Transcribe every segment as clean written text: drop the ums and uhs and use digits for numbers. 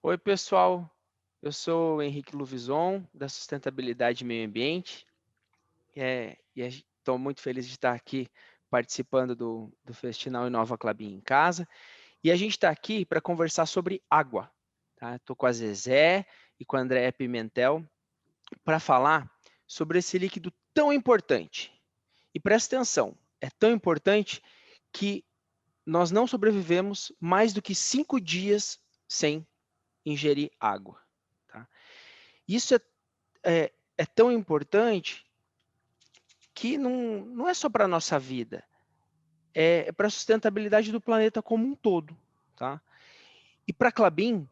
Oi, pessoal. Eu sou o Henrique Luvison, da Sustentabilidade e Meio Ambiente, e estou muito feliz de estar aqui participando do Festinal Inova Klabin em Casa. E a gente está aqui para conversar sobre água. Tá? Estou com a Zezé e com a Andréa Pimentel para falar sobre esse líquido tão importante. E presta atenção, é tão importante que nós não sobrevivemos mais do que 5 dias sem ingerir água. Tá? Isso é tão importante que não é só para a nossa vida, é para a sustentabilidade do planeta como um todo. Tá? E para a Klabin,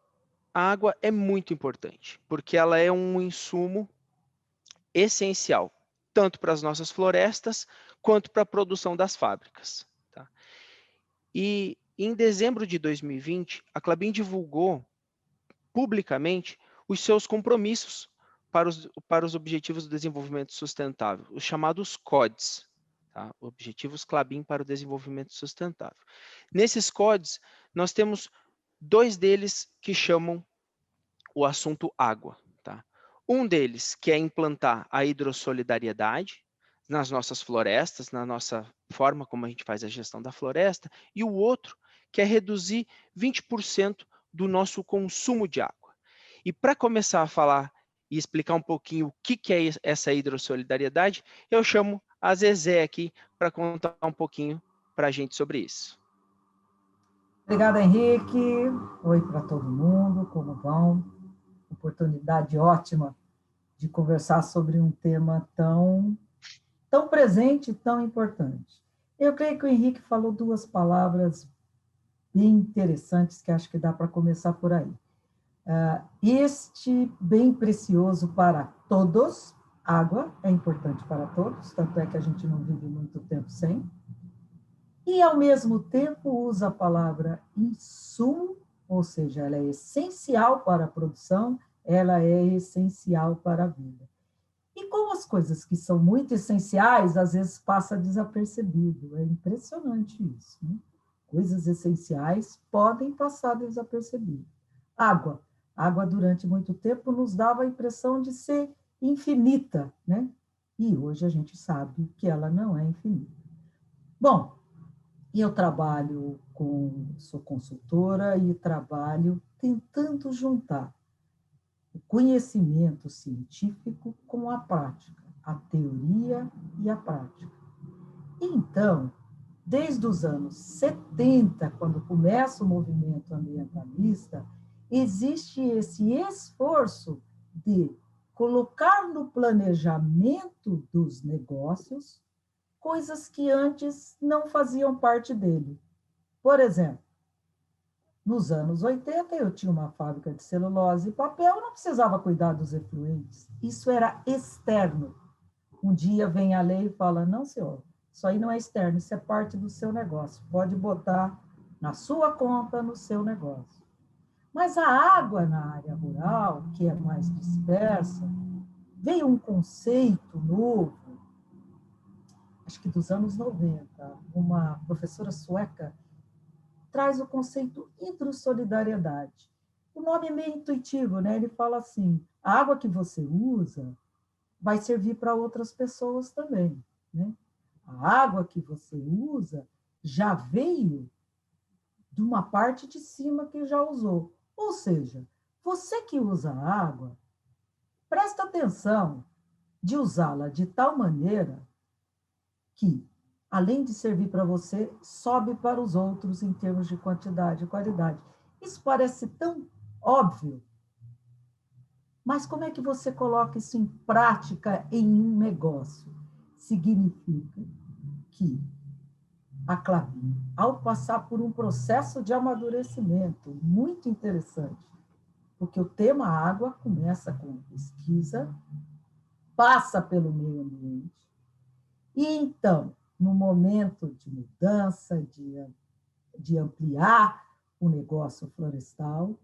a água é muito importante, porque ela é um insumo essencial, tanto para as nossas florestas, quanto para a produção das fábricas. Tá? E em dezembro de 2020, a Klabin divulgou publicamente os seus compromissos para os Objetivos do Desenvolvimento Sustentável, os chamados CODES, tá? Objetivos Klabin para o Desenvolvimento Sustentável. Nesses CODES, nós temos dois deles que chamam o assunto água. Tá? Um deles que é implantar a hidrossolidariedade nas nossas florestas, na nossa forma como a gente faz a gestão da floresta, e o outro que é reduzir 20% do nosso consumo de água. E para começar a falar e explicar um pouquinho o que é essa hidrossolidariedade, eu chamo a Zezé aqui para contar um pouquinho para a gente sobre isso. Obrigada, Henrique. Oi para todo mundo, como vão? Oportunidade ótima de conversar sobre um tema tão presente e tão importante. Eu creio que o Henrique falou duas palavras bem interessantes que acho que dá para começar por aí. Este bem precioso para todos, água é importante para todos, tanto é que a gente não vive muito tempo sem, e, ao mesmo tempo, usa a palavra insumo, ou seja, ela é essencial para a produção, ela é essencial para a vida. E como as coisas que são muito essenciais, às vezes passa desapercebido, é impressionante isso, né? Coisas essenciais podem passar desapercebido. Água. Água, durante muito tempo, nos dava a impressão de ser infinita, né? E hoje a gente sabe que ela não é infinita. Bom, e eu sou consultora e trabalho tentando juntar o conhecimento científico com a prática, a teoria e a prática. Então, desde os anos 70, quando começa o movimento ambientalista, existe esse esforço de colocar no planejamento dos negócios coisas que antes não faziam parte dele. Por exemplo, nos anos 80, eu tinha uma fábrica de celulose e papel, eu não precisava cuidar dos efluentes. Isso era externo. Um dia vem a lei e fala: não, senhor, isso aí não é externo, isso é parte do seu negócio. Pode botar na sua conta, no seu negócio. Mas a água na área rural, que é mais dispersa, veio um conceito novo, acho que dos anos 90. Uma professora sueca traz o conceito hidrossolidariedade. O nome é meio intuitivo, né? Ele fala assim: a água que você usa vai servir para outras pessoas também, né? A água que você usa já veio de uma parte de cima que já usou. Ou seja, você que usa a água, presta atenção de usá-la de tal maneira que, além de servir para você, sobe para os outros em termos de quantidade e qualidade. Isso parece tão óbvio, mas como é que você coloca isso em prática em um negócio? Significa que a Klabin, ao passar por um processo de amadurecimento muito interessante, porque o tema água começa com pesquisa, passa pelo meio ambiente, e então, no momento de mudança, de ampliar o negócio florestal,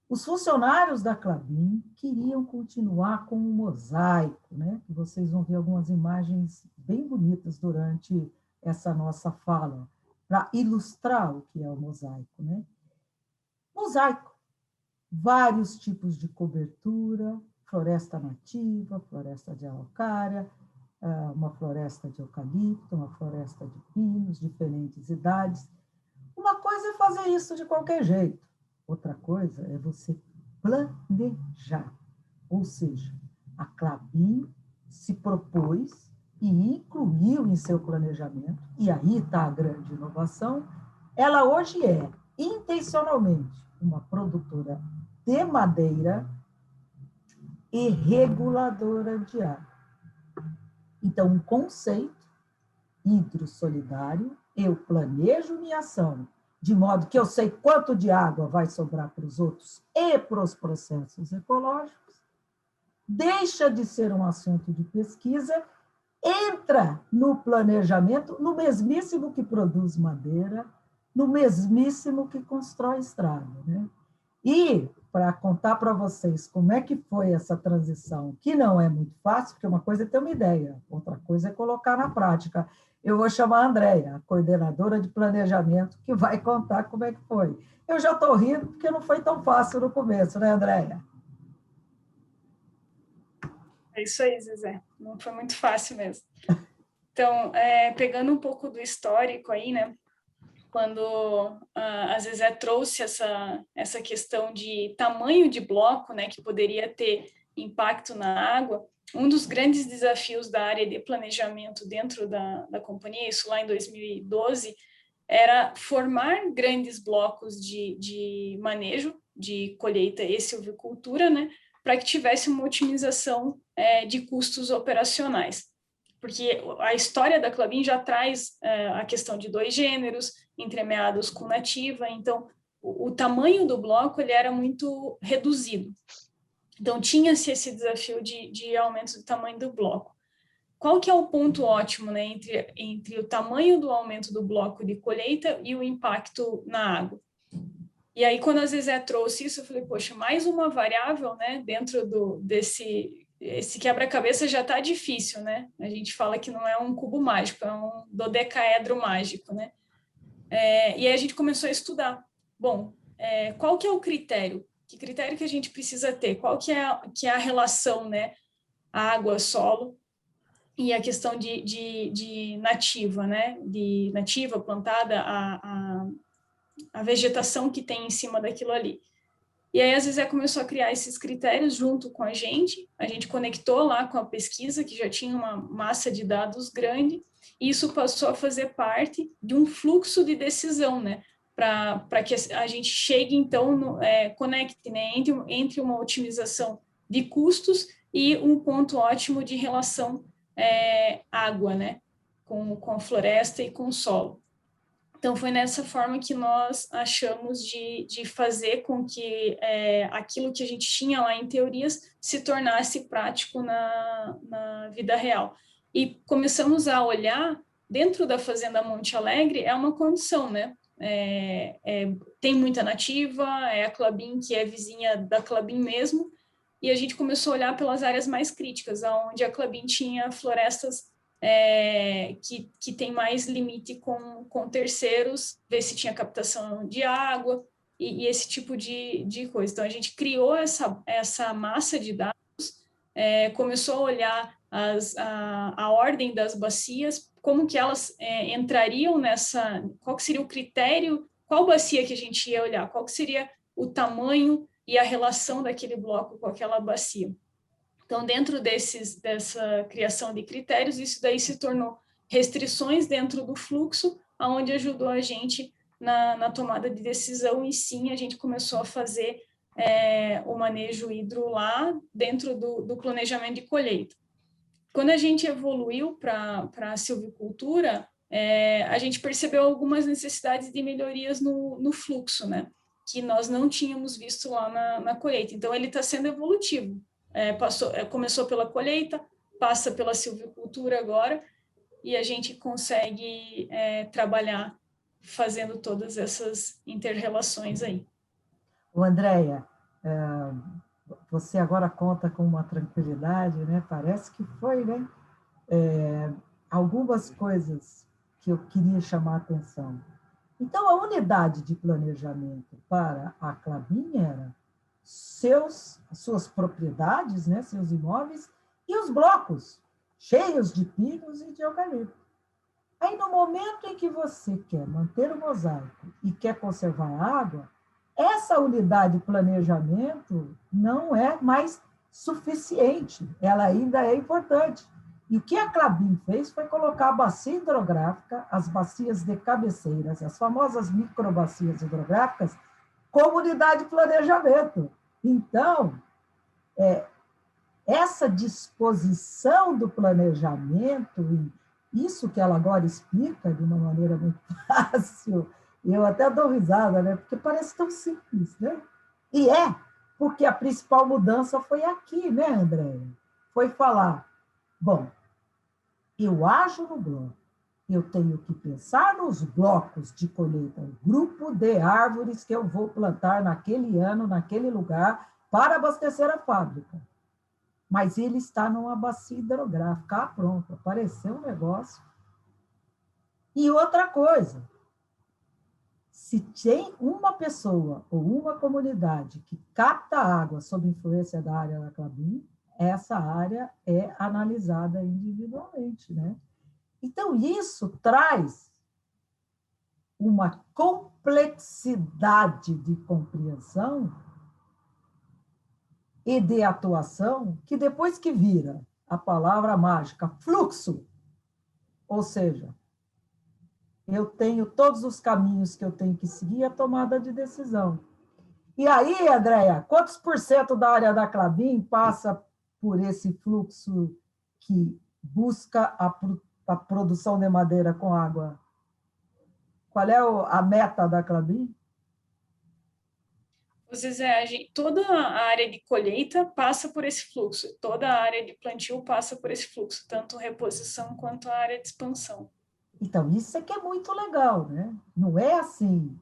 os funcionários da Klabin queriam continuar com o mosaico, né? Que vocês vão ver algumas imagens bem bonitas durante essa nossa fala, para ilustrar o que é o mosaico, né? Mosaico. vários tipos de cobertura, floresta nativa, floresta de araucária, uma floresta de eucalipto, uma floresta de pinos, diferentes idades. Uma coisa é fazer isso de qualquer jeito, outra coisa é você planejar. Ou seja, a Klabin se propôs e incluiu em seu planejamento, e aí está a grande inovação, ela hoje é intencionalmente uma produtora de madeira e reguladora de água. Então, um conceito hidrossolidário, eu planejo minha ação de modo que eu sei quanto de água vai sobrar para os outros e para os processos ecológicos, deixa de ser um assunto de pesquisa, entra no planejamento, no mesmíssimo que produz madeira, no mesmíssimo que constrói estrada, né? E, para contar para vocês como é que foi essa transição, que não é muito fácil, porque uma coisa é ter uma ideia, outra coisa é colocar na prática. Eu vou chamar a Andréia, a coordenadora de planejamento, que vai contar como é que foi. Eu já estou rindo, porque não foi tão fácil no começo, né, Andréia? É isso aí, Zezé. Não foi muito fácil mesmo. Então, pegando um pouco do histórico aí, né? Quando a Zezé trouxe essa questão de tamanho de bloco, né, que poderia ter impacto na água, um dos grandes desafios da área de planejamento dentro da companhia, isso lá em 2012, era formar grandes blocos de manejo, de colheita e silvicultura, né, para que tivesse uma otimização de custos operacionais. Porque a história da Klabin já traz a questão de 2 gêneros, entremeados com nativa, então o tamanho do bloco ele era muito reduzido. Então tinha-se esse desafio de aumento do tamanho do bloco. Qual que é o ponto ótimo, né, entre o tamanho do aumento do bloco de colheita e o impacto na água? E aí, quando a Zezé trouxe isso, eu falei, poxa, mais uma variável, né, dentro desse quebra-cabeça já está difícil, né? A gente fala que não é um cubo mágico, é um dodecaedro mágico, né? E aí a gente começou a estudar. Bom, qual que é o critério? Que critério que a gente precisa ter? Qual que é a relação, né? Água, solo e a questão de nativa, né? De nativa, plantada, a vegetação que tem em cima daquilo ali. E aí a Zezé começou a criar esses critérios junto com a gente conectou lá com a pesquisa, que já tinha uma massa de dados grande, e isso passou a fazer parte de um fluxo de decisão, né? Para que a gente chegue, então, conecte, né? Entre uma otimização de custos e um ponto ótimo de relação água, né? Com a floresta e com o solo. Então, foi nessa forma que nós achamos de fazer com que aquilo que a gente tinha lá em teorias se tornasse prático na vida real. E começamos a olhar, dentro da Fazenda Monte Alegre, é uma condição, né? Tem muita nativa, é a Klabin, que é vizinha da Klabin mesmo, e a gente começou a olhar pelas áreas mais críticas, onde a Klabin tinha florestas que tem mais limite com terceiros, ver se tinha captação de água e esse tipo de coisa. Então, a gente criou essa massa de dados, começou a olhar a ordem das bacias, como que elas entrariam qual que seria o critério, qual bacia que a gente ia olhar, qual que seria o tamanho e a relação daquele bloco com aquela bacia. Então, dentro dessa criação de critérios, isso daí se tornou restrições dentro do fluxo, onde ajudou a gente na tomada de decisão, e sim, a gente começou a fazer o manejo hidro lá dentro do planejamento de colheita. Quando a gente evoluiu para a silvicultura, a gente percebeu algumas necessidades de melhorias no fluxo, né? Que nós não tínhamos visto lá na colheita. Então, ele está sendo evolutivo. Começou pela colheita, passa pela silvicultura agora, e a gente consegue trabalhar fazendo todas essas inter-relações aí. Andréia, você agora conta com uma tranquilidade, né? Parece que foi, né? Algumas coisas que eu queria chamar a atenção. Então, a unidade de planejamento para a Klabin era suas propriedades, né, seus imóveis, e os blocos cheios de pinos e de eucalipto. Aí, no momento em que você quer manter o mosaico e quer conservar a água, essa unidade de planejamento não é mais suficiente, ela ainda é importante. E o que a Klabin fez foi colocar a bacia hidrográfica, as bacias de cabeceiras, as famosas microbacias hidrográficas, como unidade de planejamento. Então, essa disposição do planejamento, isso que ela agora explica de uma maneira muito fácil, eu até dou risada, né? Porque parece tão simples, né? E porque a principal mudança foi aqui, né, Andréia? Foi falar, bom, eu ajo no bloco, eu tenho que pensar nos blocos de colheita, o grupo de árvores que eu vou plantar naquele ano, naquele lugar, para abastecer a fábrica. Mas ele está numa bacia hidrográfica. Pronto, apareceu um negócio. E outra coisa, se tem uma pessoa ou uma comunidade que capta água sob influência da área da Klabin, essa área é analisada individualmente, né? Então, isso traz uma complexidade de compreensão e de atuação que depois que vira a palavra mágica fluxo, ou seja, eu tenho todos os caminhos que eu tenho que seguir a tomada de decisão. E aí, Andréia, quantos % da área da Klabin passa por esse fluxo que busca a produção de madeira com água? Qual é a meta da Klabin? Zezé, toda a área de colheita passa por esse fluxo, toda a área de plantio passa por esse fluxo, tanto reposição quanto a área de expansão. Então, isso é que é muito legal, né? Não é assim,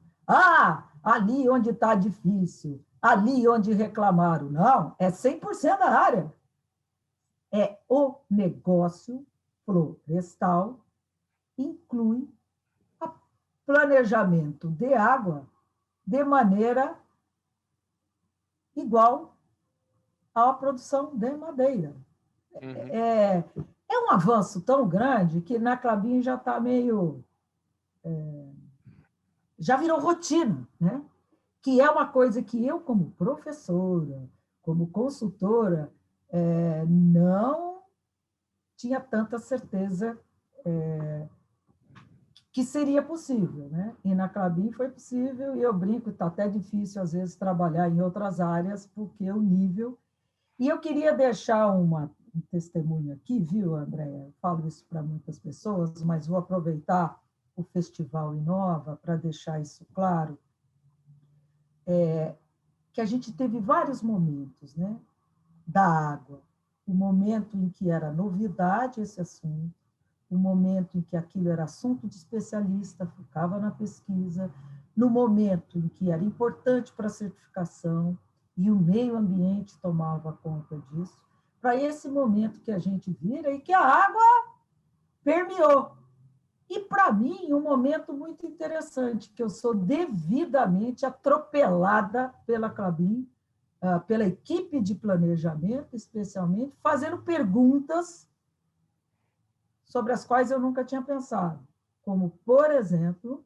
ali onde está difícil, ali onde reclamaram. Não, é 100% da área. É o negócio florestal, inclui planejamento de água de maneira igual à produção de madeira. É um avanço tão grande que na Klabin já está meio... já virou rotina, né? Que é uma coisa que eu, como professora, como consultora, não tinha tanta certeza que seria possível, né? E na Klabin foi possível, e eu brinco, está até difícil, às vezes, trabalhar em outras áreas, porque o nível... E eu queria deixar um testemunho aqui, viu, Andréia? Eu falo isso para muitas pessoas, mas vou aproveitar o Festival Inova para deixar isso claro, que a gente teve vários momentos, né? Da água. O momento em que era novidade esse assunto, o momento em que aquilo era assunto de especialista, ficava na pesquisa, no momento em que era importante para a certificação e o meio ambiente tomava conta disso, para esse momento que a gente vira e que a água permeou. E, para mim, um momento muito interessante, que eu sou devidamente atropelada pela Klabin, pela equipe de planejamento, especialmente, fazendo perguntas sobre as quais eu nunca tinha pensado, como, por exemplo,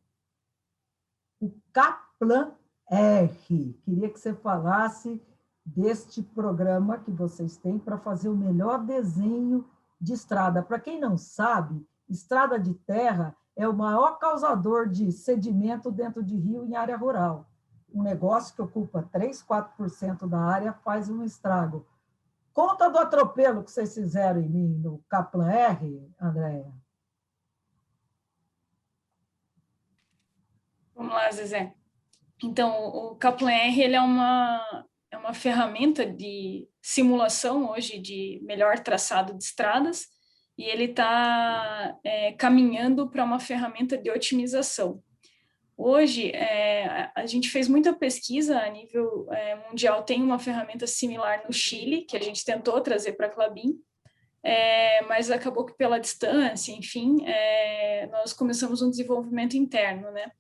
o Kaplan-R. Queria que você falasse deste programa que vocês têm para fazer o melhor desenho de estrada. Para quem não sabe, estrada de terra é o maior causador de sedimento dentro de rio em área rural. Um negócio que ocupa 3, 4% da área faz um estrago. Conta do atropelo que vocês fizeram em mim no Kaplan-R, Andréia. Vamos lá, Zezé. Então, o Kaplan-R ele é uma ferramenta de simulação hoje de melhor traçado de estradas, e ele está caminhando para uma ferramenta de otimização. Hoje, a gente fez muita pesquisa a nível mundial, tem uma ferramenta similar no Chile, que a gente tentou trazer para a Klabin, mas acabou que pela distância, enfim, nós começamos um desenvolvimento interno, né?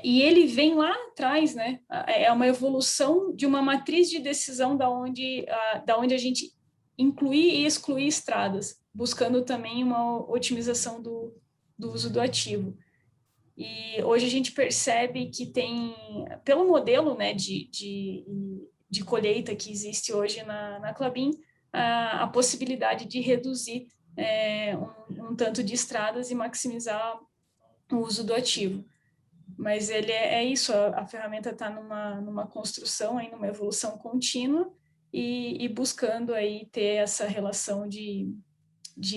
E ele vem lá atrás, né? É uma evolução de uma matriz de decisão da onde a gente incluir e excluir estradas, buscando também uma otimização do uso do ativo. E hoje a gente percebe que tem, pelo modelo, né, de colheita que existe hoje na Klabin, a possibilidade de reduzir um tanto de estradas e maximizar o uso do ativo. Mas ele é isso, a ferramenta está numa construção, aí, numa evolução contínua e buscando aí ter essa relação de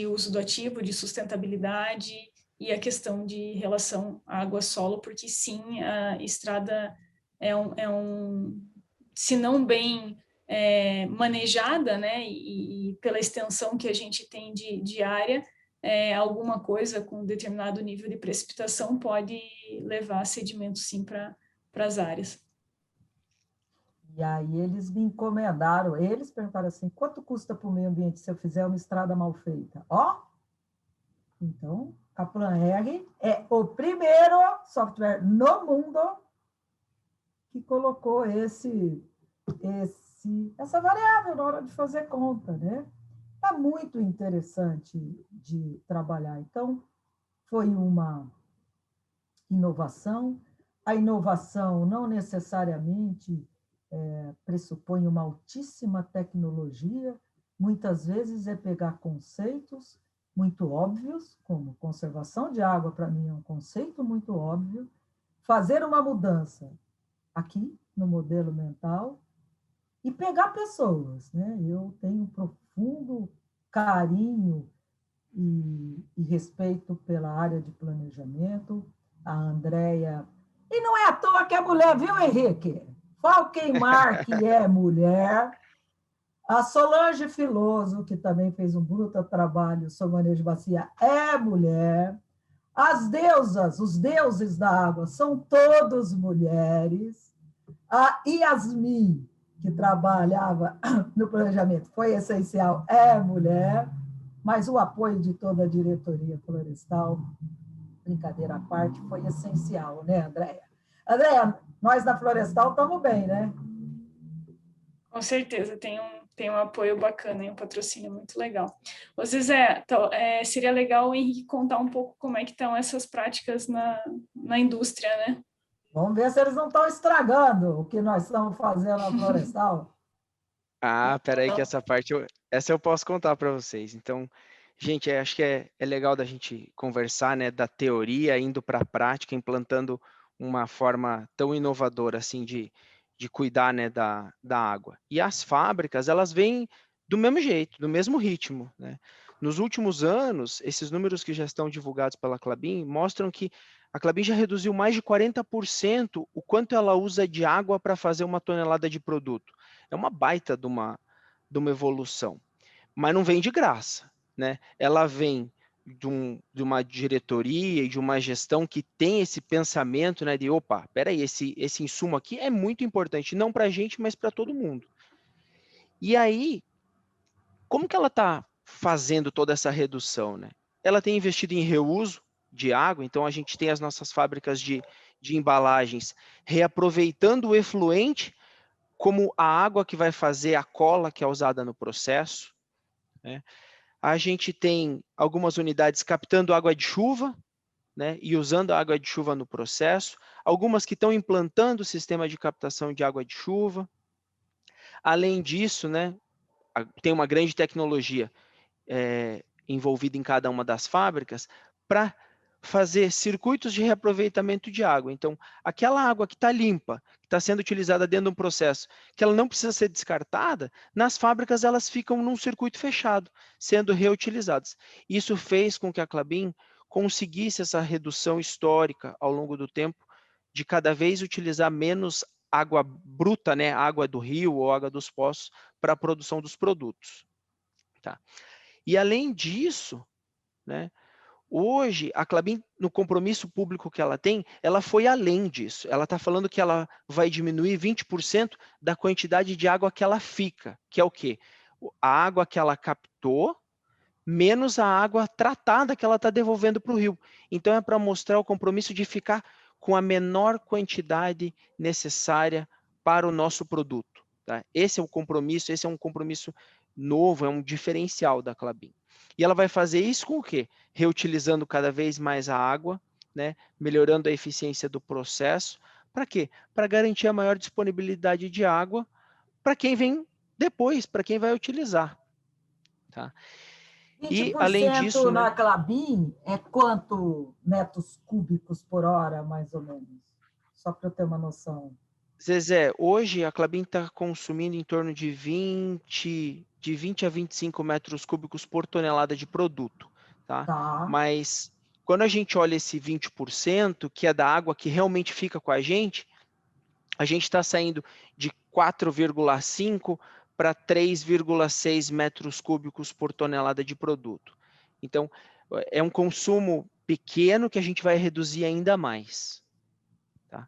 uso do ativo, de sustentabilidade e a questão de relação água-solo, porque sim, a estrada se não bem manejada, né, e pela extensão que a gente tem de área, alguma coisa com determinado nível de precipitação pode levar sedimento sim para as áreas. E aí eles me encomendaram, eles perguntaram assim, quanto custa para o meio ambiente se eu fizer uma estrada mal feita? Ó, então a PlanR é o primeiro software no mundo que colocou essa variável na hora de fazer conta, né? Está muito interessante de trabalhar. Então, foi uma inovação. A inovação não necessariamente pressupõe uma altíssima tecnologia, muitas vezes é pegar conceitos muito óbvios, como conservação de água, para mim é um conceito muito óbvio, fazer uma mudança aqui no modelo mental e pegar pessoas, né? Eu tenho um profundo carinho e respeito pela área de planejamento, a Andréia. E não é à toa que é mulher, viu, Henrique? Falkenmar, que é mulher, a Solange Filoso, que também fez um bruto trabalho sobre manejo de bacia, é mulher. As deusas, os deuses da água, são todos mulheres. A Yasmin, que trabalhava no planejamento, foi essencial, é mulher, mas o apoio de toda a diretoria florestal, brincadeira à parte, foi essencial, né, Andréia? Andréia, nós da Florestal estamos bem, né? Com certeza, tem um apoio bacana e um patrocínio muito legal. Ô, Zezé, então, seria legal o Henrique contar um pouco como é que estão essas práticas na indústria, né? Vamos ver se eles não estão estragando o que nós estamos fazendo na Florestal. Peraí que essa eu posso contar para vocês. Então, gente, acho que é legal da gente conversar, né, da teoria indo para a prática, implantando uma forma tão inovadora assim de cuidar, né, da água. E as fábricas, elas vêm do mesmo jeito, do mesmo ritmo, né? Nos últimos anos, esses números que já estão divulgados pela Klabin mostram que a Klabin já reduziu mais de 40% o quanto ela usa de água para fazer uma tonelada de produto. É uma baita de uma evolução, mas não vem de graça, né? Ela vem de uma diretoria e de uma gestão que tem esse pensamento, né, de opa, peraí, esse insumo aqui é muito importante, não para a gente, mas para todo mundo. E aí, como que ela está fazendo toda essa redução, né? Ela tem investido em reuso de água, então a gente tem as nossas fábricas de embalagens reaproveitando o efluente como a água que vai fazer a cola que é usada no processo, né? A gente tem algumas unidades captando água de chuva, né, e usando a água de chuva no processo, algumas que estão implantando o sistema de captação de água de chuva. Além disso, né, tem uma grande tecnologia envolvida em cada uma das fábricas para fazer circuitos de reaproveitamento de água. Então, aquela água que está limpa, que está sendo utilizada dentro de um processo, que ela não precisa ser descartada, nas fábricas elas ficam num circuito fechado, sendo reutilizadas. Isso fez com que a Klabin conseguisse essa redução histórica ao longo do tempo, de cada vez utilizar menos água bruta, né, água do rio ou água dos poços, para a produção dos produtos. Tá? E além disso, né, hoje, a Klabin, no compromisso público que ela tem, ela foi além disso. Ela está falando que ela vai diminuir 20% da quantidade de água que ela fica, que é o quê? A água que ela captou, menos a água tratada que ela está devolvendo para o rio. Então, é para mostrar o compromisso de ficar com a menor quantidade necessária para o nosso produto. Tá? Esse é o compromisso, esse é um compromisso novo, é um diferencial da Klabin. E ela vai fazer isso com o quê? Reutilizando cada vez mais a água, né? Melhorando a eficiência do processo. Para quê? Para garantir a maior disponibilidade de água para quem vem depois, para quem vai utilizar. Tá? E, além disso, 20% na Klabin é quanto metros cúbicos por hora, mais ou menos? Só para eu ter uma noção. Zezé, hoje a Klabin está consumindo em torno de 20 a 25 metros cúbicos por tonelada de produto. Tá? Mas quando a gente olha esse 20%, que é da água que realmente fica com a gente está saindo de 4,5 para 3,6 metros cúbicos por tonelada de produto. Então, é um consumo pequeno que a gente vai reduzir ainda mais. Tá?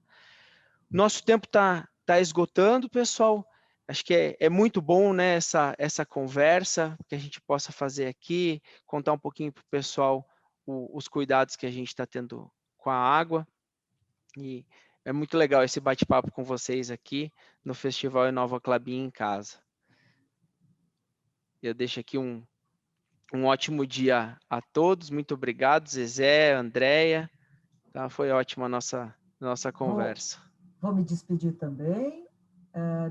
Nosso tempo está esgotando, pessoal. Acho que é muito bom, né, essa conversa que a gente possa fazer aqui, contar um pouquinho para o pessoal os cuidados que a gente está tendo com a água. E é muito legal esse bate-papo com vocês aqui no Festival Inova Klabin em casa. Eu deixo aqui um ótimo dia a todos. Muito obrigado, Zezé, Andréia. Tá? Foi ótima a nossa conversa. Vou me despedir também,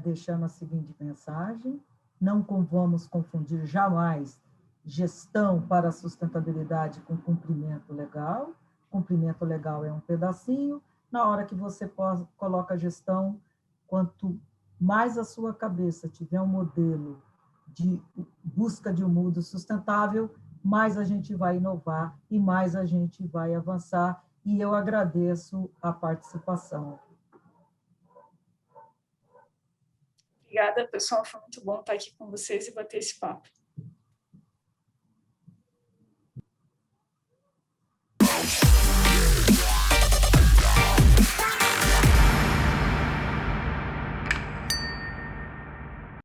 deixando a seguinte mensagem. Não vamos confundir jamais gestão para a sustentabilidade com cumprimento legal. Cumprimento legal é um pedacinho. Na hora que você coloca a gestão, quanto mais a sua cabeça tiver um modelo de busca de um mundo sustentável, mais a gente vai inovar e mais a gente vai avançar. E eu agradeço a participação. Obrigada, pessoal. Foi muito bom estar aqui com vocês e bater esse papo.